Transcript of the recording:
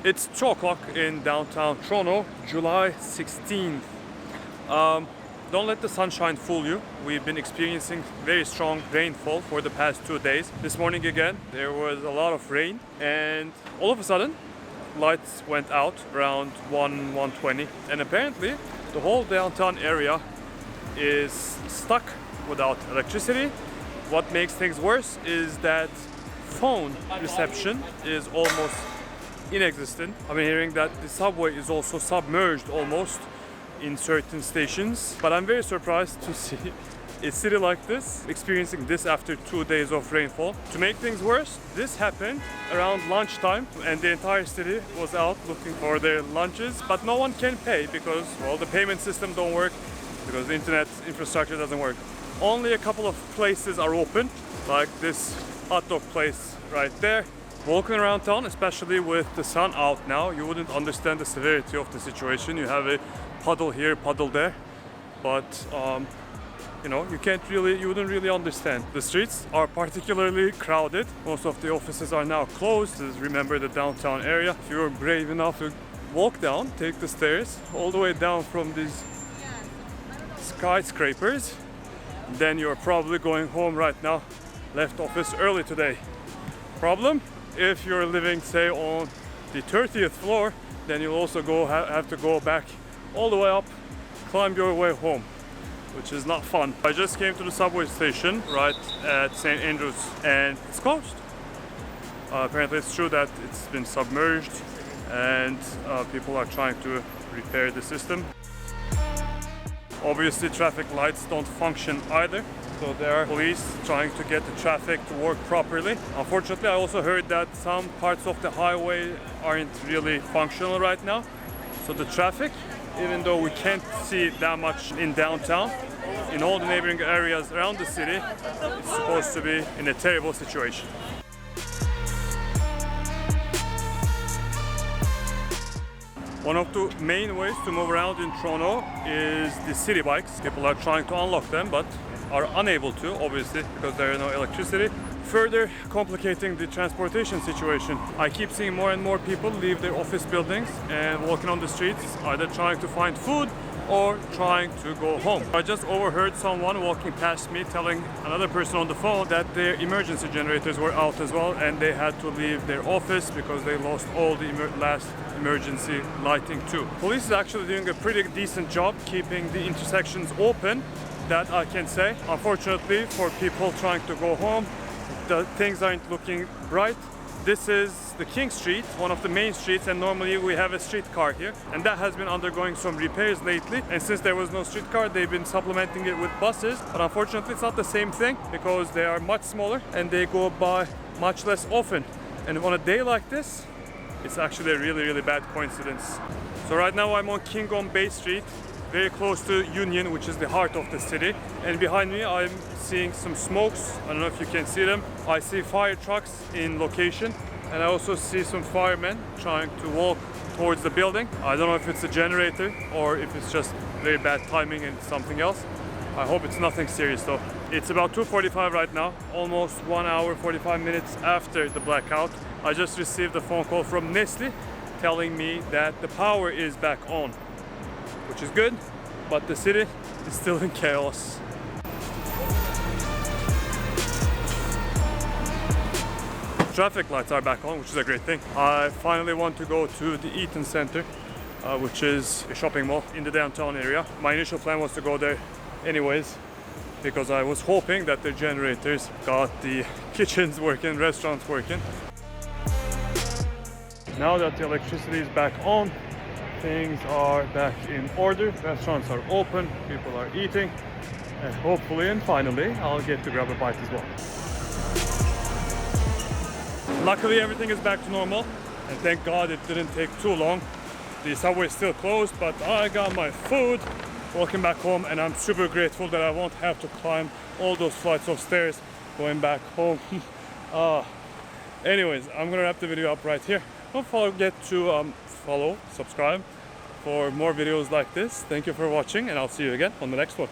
It's 2 o'clock in downtown Toronto, July 16th. Don't let the sunshine fool you. We've been experiencing very strong rainfall for the past 2 days. This morning again, there was a lot of rain, and all of a sudden, lights went out around 1:20, and apparently the whole downtown area is stuck without electricity. What makes things worse is that phone reception is almost inexistent. I've been hearing that the subway is also submerged almost in certain stations, but I'm very surprised to see a city like this experiencing this after 2 days of rainfall. To make things worse, this happened around lunchtime and the entire city was out looking for their lunches, but no one can pay because, well, the payment system don't work because the internet infrastructure doesn't work. Only a couple of places are open, like this hot dog place right there. Walking around town, especially with the sun out now, you wouldn't understand the severity of the situation. You have a puddle here, puddle there, but you know, you wouldn't really understand. The streets are particularly crowded. Most of the offices are now closed. Remember the downtown area. If you're brave enough to walk down, take the stairs all the way down from these skyscrapers, then you're probably going home right now. Left office early today. Problem? If you're living, say, on the 30th floor, then you'll also have to go back all the way up, climb your way home, which is not fun. I just came to the subway station right at St. Andrews and it's closed. Apparently it's true that it's been submerged and people are trying to repair the system. Obviously traffic lights don't function either, so there are police trying to get the traffic to work properly. Unfortunately, I also heard that some parts of the highway aren't really functional right now. So the traffic, even though we can't see that much in downtown, in all the neighboring areas around the city, it's supposed to be in a terrible situation. One of the main ways to move around in Toronto is the city bikes. People are trying to unlock them, but are unable to, obviously, because there is no electricity, further complicating the transportation situation. I keep seeing more and more people leave their office buildings and walking on the streets, either trying to find food or trying to go home. I just overheard someone walking past me telling another person on the phone that their emergency generators were out as well and they had to leave their office because they lost all the last emergency lighting too. Police is actually doing a pretty decent job keeping the intersections open, that I can say. Unfortunately, for people trying to go home, the things aren't looking bright. This is the King Street, one of the main streets, and normally we have a streetcar here, and that has been undergoing some repairs lately, and since there was no streetcar, they've been supplementing it with buses, but unfortunately it's not the same thing because they are much smaller and they go by much less often. And on a day like this, it's actually a really bad coincidence. So right now I'm on King on Bay Street, very close to Union, which is the heart of the city, and behind me I'm seeing some smokes. I don't know if you can see them. I see fire trucks in location, and I also see some firemen trying to walk towards the building. I don't know if it's a generator or if it's just very bad timing and something else. I hope it's nothing serious though. It's about 2:45 right now, almost 1 hour 45 minutes after the blackout. I just received a phone call from Nestle telling me that the power is back on, which is good, but the city is still in chaos. Traffic lights are back on, which is a great thing. I finally want to go to the Eaton Center, which is a shopping mall in the downtown area. My initial plan was to go there anyways, because I was hoping that the generators got the kitchens working, restaurants working. Now that the electricity is back on, things are back in order, restaurants are open, people are eating, and hopefully and finally I'll get to grab a bite as well. Luckily everything is back to normal, and thank God it didn't take too long. The subway is still closed, but I got my food, walking back home, and I'm super grateful that I won't have to climb all those flights of stairs going back home. Anyways, I'm gonna wrap the video up right here. Don't forget to subscribe for more videos like this. Thank you for watching, and I'll see you again on the next one.